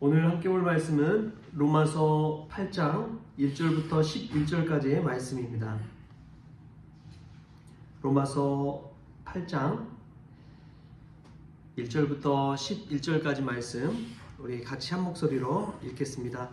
오늘 함께 볼 말씀은 로마서 8장 1절부터 11절까지의 말씀입니다. 로마서 8장 1절부터 11절까지 말씀 우리 같이 한 목소리로 읽겠습니다.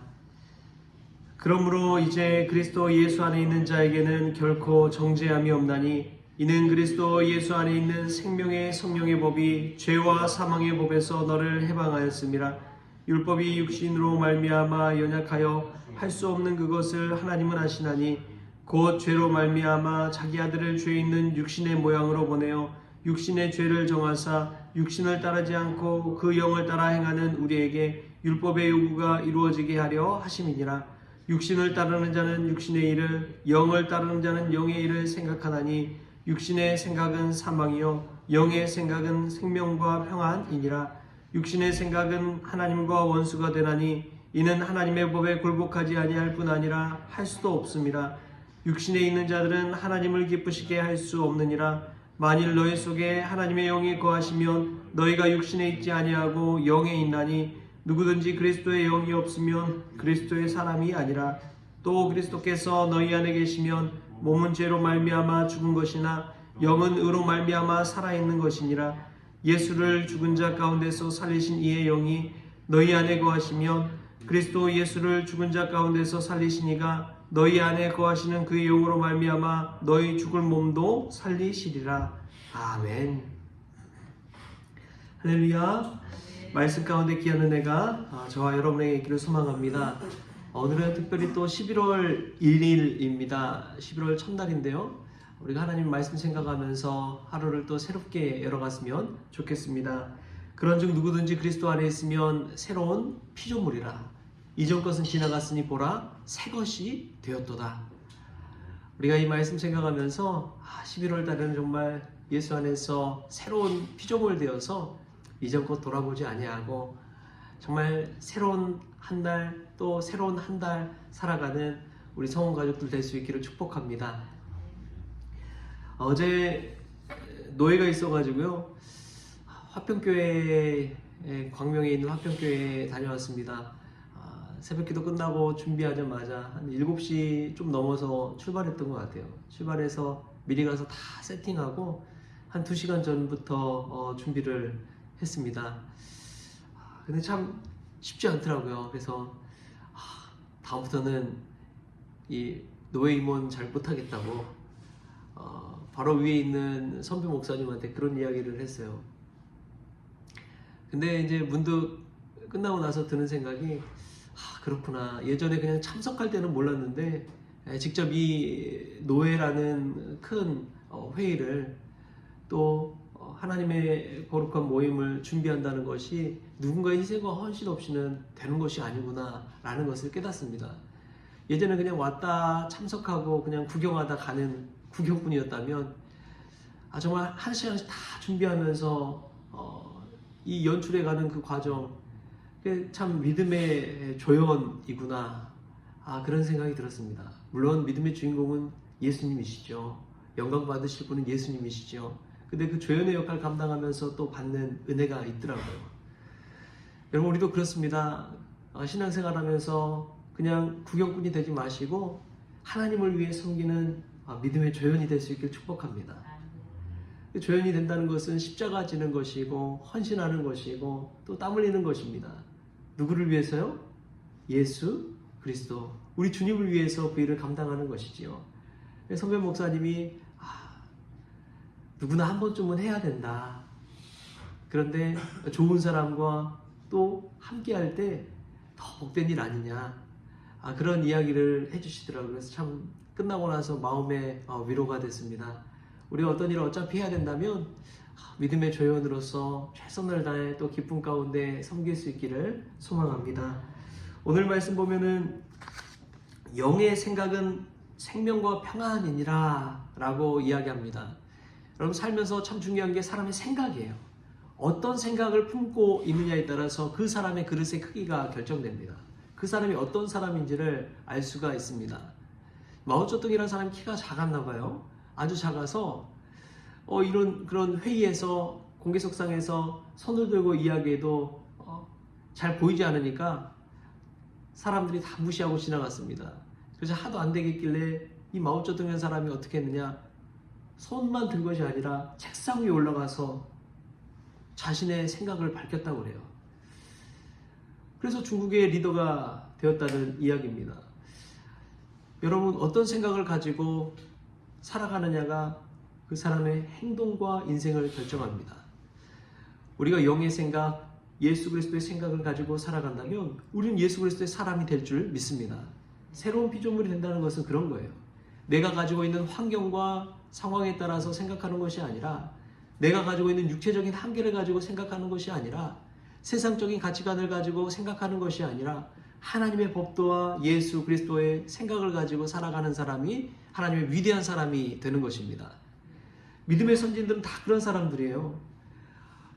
그러므로 이제 그리스도 예수 안에 있는 자에게는 결코 정죄함이 없나니 이는 그리스도 예수 안에 있는 생명의 성령의 법이 죄와 사망의 법에서 너를 해방하였음이라. 율법이 육신으로 말미암아 연약하여 할 수 없는 그것을 하나님은 하시나니 곧 죄로 말미암아 자기 아들을 죄 있는 육신의 모양으로 보내어 육신의 죄를 정하사 육신을 따르지 않고 그 영을 따라 행하는 우리에게 율법의 요구가 이루어지게 하려 하심이니라. 육신을 따르는 자는 육신의 일을, 영을 따르는 자는 영의 일을 생각하나니 육신의 생각은 사망이요 영의 생각은 생명과 평안이니라. 육신의 생각은 하나님과 원수가 되나니 이는 하나님의 법에 굴복하지 아니할 뿐 아니라 할 수도 없음이라. 육신에 있는 자들은 하나님을 기쁘시게 할 수 없느니라. 만일 너희 속에 하나님의 영이 거하시면 너희가 육신에 있지 아니하고 영에 있나니 누구든지 그리스도의 영이 없으면 그리스도의 사람이 아니라. 또 그리스도께서 너희 안에 계시면 몸은 죄로 말미암아 죽은 것이나 영은 의로 말미암아 살아있는 것이니라. 예수를 죽은 자 가운데서 살리신 이의 영이 너희 안에 거하시면 그리스도 예수를 죽은 자 가운데서 살리신 이가 너희 안에 거하시는 그의 영으로 말미암아 너희 죽을 몸도 살리시리라. 아멘. 할렐루야. 말씀 가운데 귀한 은혜가 저와 여러분에게 있기를 소망합니다. 오늘은 특별히 또 11월 1일입니다. 11월 첫날인데요. 우리가 하나님 말씀 생각하면서 하루를 또 새롭게 열어갔으면 좋겠습니다. 그런즉 누구든지 그리스도 안에 있으면 새로운 피조물이라. 이전 것은 지나갔으니 보라 새 것이 되었도다. 우리가 이 말씀 생각하면서 11월 달에는 정말 예수 안에서 새로운 피조물 되어서 이전 것 돌아보지 아니하고 정말 새로운 한 달 또 새로운 한 달 살아가는 우리 성원 가족들 될 수 있기를 축복합니다. 어제 노예가 있어가지고요, 화평교회 광명에 있는 화평교회에 다녀왔습니다. 새벽기도 끝나고 준비하자마자 한 7시 좀 넘어서 출발했던 것 같아요. 출발해서 미리 가서 다 세팅하고 한 2시간 전부터 준비를 했습니다. 근데 참 쉽지 않더라고요. 그래서 다음부터는 이 노예 임원 잘 못하겠다고 바로 위에 있는 선배 목사님한테 그런 이야기를 했어요. 근데 이제 문득 끝나고 나서 드는 생각이 그렇구나. 예전에 그냥 참석할 때는 몰랐는데 직접 이 노예라는 큰 회의를 또 하나님의 거룩한 모임을 준비한다는 것이 누군가의 희생과 헌신 없이는 되는 것이 아니구나 라는 것을 깨닫습니다. 예전에 그냥 왔다 참석하고 그냥 구경하다 가는 구경꾼이었다면 정말 한 시간씩 다 준비하면서 이 연출해 가는 그 과정 참 믿음의 조연이구나 그런 생각이 들었습니다. 물론 믿음의 주인공은 예수님이시죠. 영광 받으실 분은 예수님이시죠. 근데 그 조연의 역할을 감당하면서 또 받는 은혜가 있더라고요. 여러분 우리도 그렇습니다. 신앙생활하면서 그냥 구경꾼이 되지 마시고 하나님을 위해 섬기는 믿음의 조연이 될 수 있길 축복합니다. 조연이 된다는 것은 십자가 지는 것이고 헌신하는 것이고 또 땀 흘리는 것입니다. 누구를 위해서요? 예수 그리스도 우리 주님을 위해서 그 일을 감당하는 것이지요. 선배 목사님이 누구나 한 번쯤은 해야 된다. 그런데 좋은 사람과 또 함께 할 때 더 복된 일 아니냐 그런 이야기를 해주시더라고요. 그래서 참 끝나고 나서 마음의 위로가 됐습니다. 우리가 어떤 일을 어차피 해야 된다면 믿음의 조연으로서 최선을 다해 또 기쁨 가운데 섬길 수 있기를 소망합니다. 오늘 말씀 보면은 영의 생각은 생명과 평안이니라 라고 이야기합니다. 여러분 살면서 참 중요한 게 사람의 생각이에요. 어떤 생각을 품고 있느냐에 따라서 그 사람의 그릇의 크기가 결정됩니다. 그 사람이 어떤 사람인지를 알 수가 있습니다. 마오쩌둥이라는 사람이 키가 작았나 봐요. 아주 작아서 그런 회의에서 공개석상에서 손을 들고 이야기해도 잘 보이지 않으니까 사람들이 다 무시하고 지나갔습니다. 그래서 하도 안 되겠길래 이 마오쩌둥이라는 사람이 어떻게 했느냐, 손만 든 것이 아니라 책상 위에 올라가서 자신의 생각을 밝혔다고 그래요. 그래서 중국의 리더가 되었다는 이야기입니다. 여러분, 어떤 생각을 가지고 살아가느냐가 그 사람의 행동과 인생을 결정합니다. 우리가 영의 생각, 예수 그리스도의 생각을 가지고 살아간다면 우리는 예수 그리스도의 사람이 될 줄 믿습니다. 새로운 피조물이 된다는 것은 그런 거예요. 내가 가지고 있는 환경과 상황에 따라서 생각하는 것이 아니라, 내가 가지고 있는 육체적인 한계를 가지고 생각하는 것이 아니라, 세상적인 가치관을 가지고 생각하는 것이 아니라, 하나님의 법도와 예수 그리스도의 생각을 가지고 살아가는 사람이 하나님의 위대한 사람이 되는 것입니다. 믿음의 선진들은 다 그런 사람들이에요.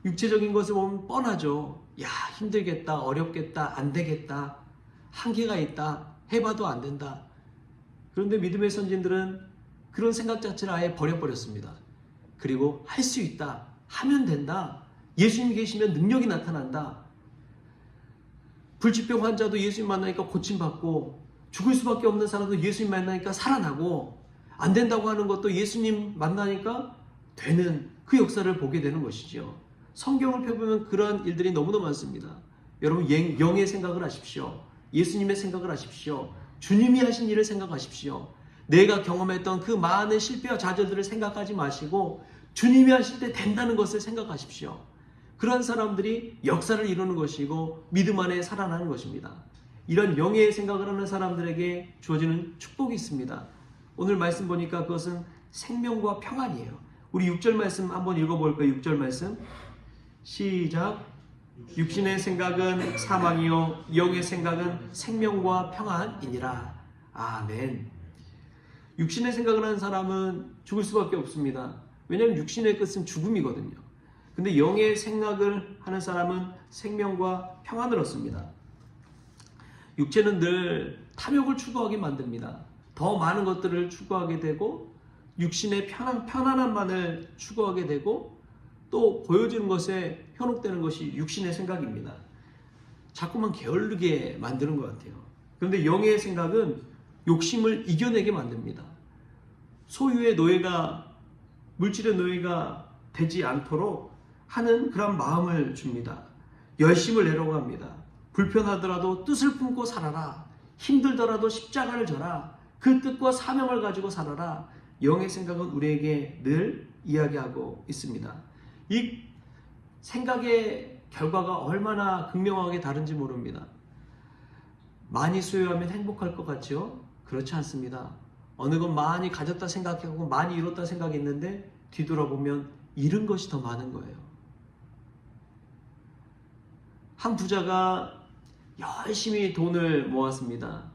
육체적인 것을 보면 뻔하죠. 야, 힘들겠다, 어렵겠다, 안 되겠다, 한계가 있다, 해봐도 안 된다. 그런데 믿음의 선진들은 그런 생각 자체를 아예 버려버렸습니다. 그리고 할 수 있다, 하면 된다, 예수님 계시면 능력이 나타난다. 불치병 환자도 예수님 만나니까 고침받고, 죽을 수밖에 없는 사람도 예수님 만나니까 살아나고, 안 된다고 하는 것도 예수님 만나니까 되는 그 역사를 보게 되는 것이죠. 성경을 펴보면 그러한 일들이 너무나 많습니다. 여러분, 영의 생각을 하십시오. 예수님의 생각을 하십시오. 주님이 하신 일을 생각하십시오. 내가 경험했던 그 많은 실패와 좌절들을 생각하지 마시고 주님이 하실 때 된다는 것을 생각하십시오. 그런 사람들이 역사를 이루는 것이고 믿음 안에 살아나는 것입니다. 이런 영의 생각을 하는 사람들에게 주어지는 축복이 있습니다. 오늘 말씀 보니까 그것은 생명과 평안이에요. 우리 6절 말씀 한번 읽어볼까요? 6절 말씀 시작. 육신의 생각은 사망이요 영의 생각은 생명과 평안이니라. 아멘. 육신의 생각을 하는 사람은 죽을 수밖에 없습니다. 왜냐하면 육신의 끝은 죽음이거든요. 근데 영의 생각을 하는 사람은 생명과 평안을 얻습니다. 육체는 늘 탐욕을 추구하게 만듭니다. 더 많은 것들을 추구하게 되고 육신의 편안함만을 추구하게 되고 또 보여지는 것에 현혹되는 것이 육신의 생각입니다. 자꾸만 게으르게 만드는 것 같아요. 그런데 영의 생각은 욕심을 이겨내게 만듭니다. 소유의 노예가, 물질의 노예가 되지 않도록 하는 그런 마음을 줍니다. 열심을 내려고 합니다. 불편하더라도 뜻을 품고 살아라. 힘들더라도 십자가를 져라. 그 뜻과 사명을 가지고 살아라. 영의 생각은 우리에게 늘 이야기하고 있습니다. 이 생각의 결과가 얼마나 극명하게 다른지 모릅니다. 많이 소유하면 행복할 것 같죠? 그렇지 않습니다. 어느 것 많이 가졌다 생각하고 많이 이뤘다 생각했는데 뒤돌아보면 잃은 것이 더 많은 거예요. 한 부자가 열심히 돈을 모았습니다.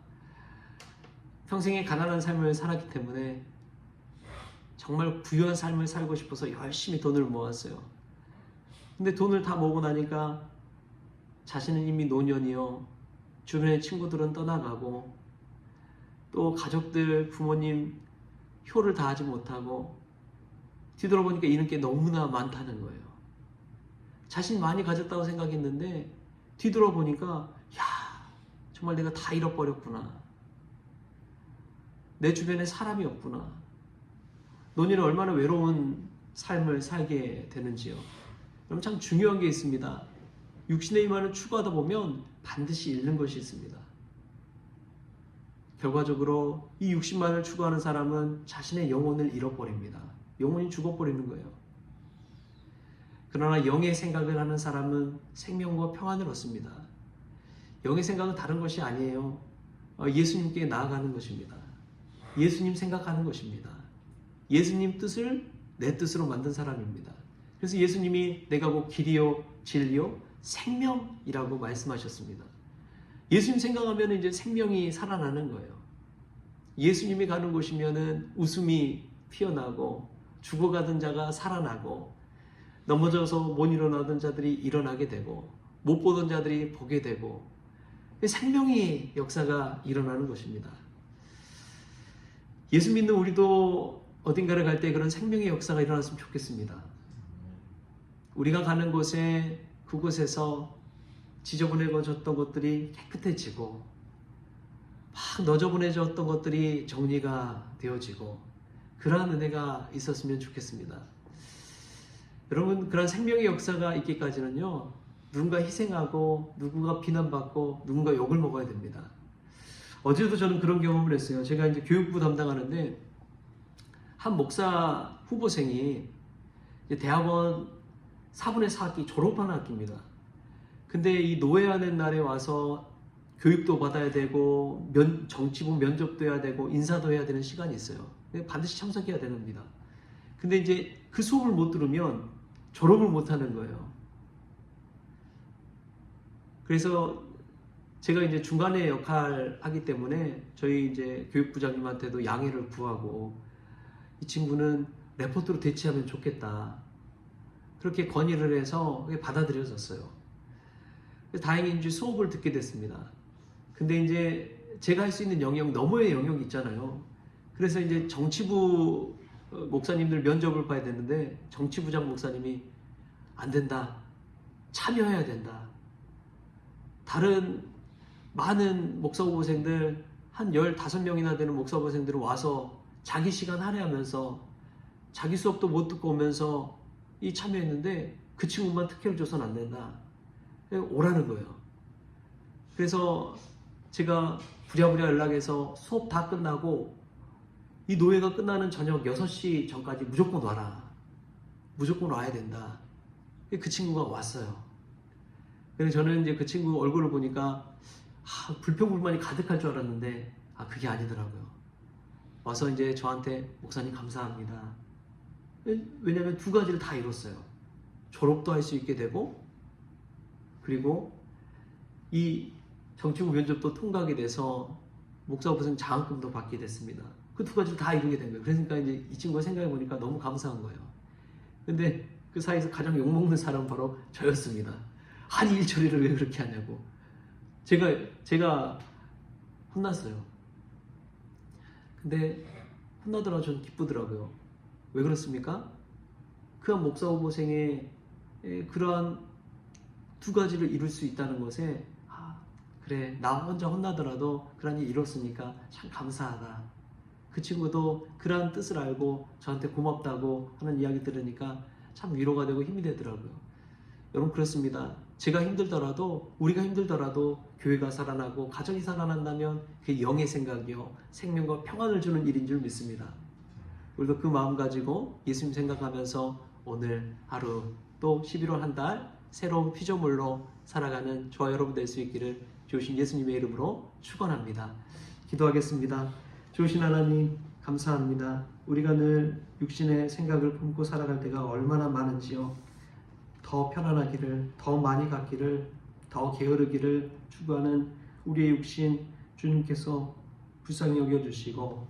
평생에 가난한 삶을 살았기 때문에 정말 부유한 삶을 살고 싶어서 열심히 돈을 모았어요. 근데 돈을 다 모으고 나니까 자신은 이미 노년이요, 주변의 친구들은 떠나가고 또 가족들, 부모님 효를 다하지 못하고 뒤돌아보니까 잃은 게 너무나 많다는 거예요. 자신이 많이 가졌다고 생각했는데 뒤돌아보니까 야, 정말 내가 다 잃어버렸구나. 내 주변에 사람이 없구나. 노년에 얼마나 외로운 삶을 살게 되는지요. 그럼 참 중요한 게 있습니다. 육신의 힘만을 추구하다 보면 반드시 잃는 것이 있습니다. 결과적으로 이 육신만을 추구하는 사람은 자신의 영혼을 잃어버립니다. 영혼이 죽어버리는 거예요. 그러나 영의 생각을 하는 사람은 생명과 평안을 얻습니다. 영의 생각은 다른 것이 아니에요. 예수님께 나아가는 것입니다. 예수님 생각하는 것입니다. 예수님 뜻을 내 뜻으로 만든 사람입니다. 그래서 예수님이 내가 곧 길이요 진리요 생명이라고 말씀하셨습니다. 예수님 생각하면 이제 생명이 살아나는 거예요. 예수님이 가는 곳이면은 웃음이 피어나고 죽어가던 자가 살아나고 넘어져서 못 일어나던 자들이 일어나게 되고 못 보던 자들이 보게 되고 생명의 역사가 일어나는 것입니다. 예수 믿는 우리도 어딘가를 갈 때 그런 생명의 역사가 일어났으면 좋겠습니다. 우리가 가는 곳에 그곳에서 지저분해졌던 것들이 깨끗해지고 막 너저분해졌던 것들이 정리가 되어지고 그러한 은혜가 있었으면 좋겠습니다. 여러분, 그런 생명의 역사가 있기까지는요, 누군가 희생하고 누군가 비난받고 누군가 욕을 먹어야 됩니다. 어제도 저는 그런 경험을 했어요. 제가 이제 교육부 담당하는데 한 목사 후보생이 이제 대학원 4분의 4학기 졸업하는 학기입니다. 근데 이 노회하는 날에 와서 교육도 받아야 되고 정치부 면접도 해야 되고 인사도 해야 되는 시간이 있어요. 반드시 참석해야 됩니다. 근데 이제 그 수업을 못 들으면 졸업을 못 하는 거예요. 그래서 제가 이제 중간에 역할 하기 때문에 저희 이제 교육부장님한테도 양해를 구하고 이 친구는 레포트로 대치하면 좋겠다. 그렇게 건의를 해서 받아들여졌어요. 다행히 이제 수업을 듣게 됐습니다. 근데 이제 제가 할 수 있는 영역 너머의 영역이 있잖아요. 그래서 이제 정치부 목사님들 면접을 봐야 되는데 정치부장 목사님이 안 된다. 참여해야 된다. 다른 많은 목사 후보생들 한 15명이나 되는 목사 후보생들은 와서 자기 시간 할애하면서 자기 수업도 못 듣고 오면서 이 참여했는데 그 친구만 특혜를 줘서는 안 된다. 오라는 거예요. 그래서 제가 부랴부랴 연락해서 수업 다 끝나고 이 노예가 끝나는 저녁 6시 전까지 무조건 와라. 무조건 와야 된다. 그 친구가 왔어요. 그래서 저는 이제 그 친구 얼굴을 보니까 불평불만이 가득할 줄 알았는데 그게 아니더라고요. 와서 이제 저한테 목사님 감사합니다. 왜냐하면 두 가지를 다 이뤘어요. 졸업도 할 수 있게 되고 그리고 이 정치부 면접도 통과하게 돼서 목사 후보생 장학금도 받게 됐습니다. 그 두 가지를 다 이루게 된 거예요. 그러니까 이제 이 친구가 생각해 보니까 너무 감사한 거예요. 근데 그 사이에서 가장 욕먹는 사람은 바로 저였습니다. 아니 일 처리를 왜 그렇게 하냐고. 제가 혼났어요. 근데 혼나더라 전 기쁘더라고요. 왜 그렇습니까? 그 한 목사 후보생의 그러한 두 가지를 이룰 수 있다는 것에 그래 나 혼자 혼나더라도 그런 일 이뤘으니까 참 감사하다. 그 친구도 그러한 뜻을 알고 저한테 고맙다고 하는 이야기 들으니까 참 위로가 되고 힘이 되더라고요. 여러분 그렇습니다. 제가 힘들더라도 우리가 힘들더라도 교회가 살아나고 가정이 살아난다면 그게 영의 생각이요 생명과 평안을 주는 일인 줄 믿습니다. 우리도 그 마음 가지고 예수님 생각하면서 오늘 하루 또 11월 한 달 새로운 피조물로 살아가는 저와 여러분 될 수 있기를 주신 예수님의 이름으로 축원합니다. 기도하겠습니다. 주신 하나님 감사합니다. 우리가 늘 육신의 생각을 품고 살아갈 때가 얼마나 많은지요. 더 편안하기를, 더 많이 갖기를, 더 게으르기를 추구하는 우리의 육신 주님께서 불쌍히 여겨주시고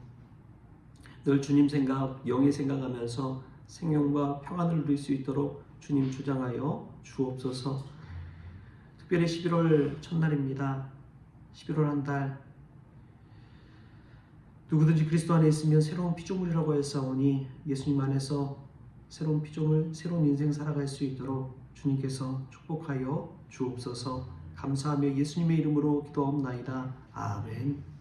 늘 주님 생각, 영의 생각하면서 생명과 평안을 누릴 수 있도록 주님 주장하여 주옵소서. 특별히 11월 첫날입니다. 11월 한 달 누구든지 그리스도 안에 있으면 새로운 피조물이라고 했사오니 예수님 안에서 새로운 피조물, 새로운 인생 살아갈 수 있도록 주님께서 축복하여 주옵소서. 감사하며 예수님의 이름으로 기도하옵나이다. 아멘.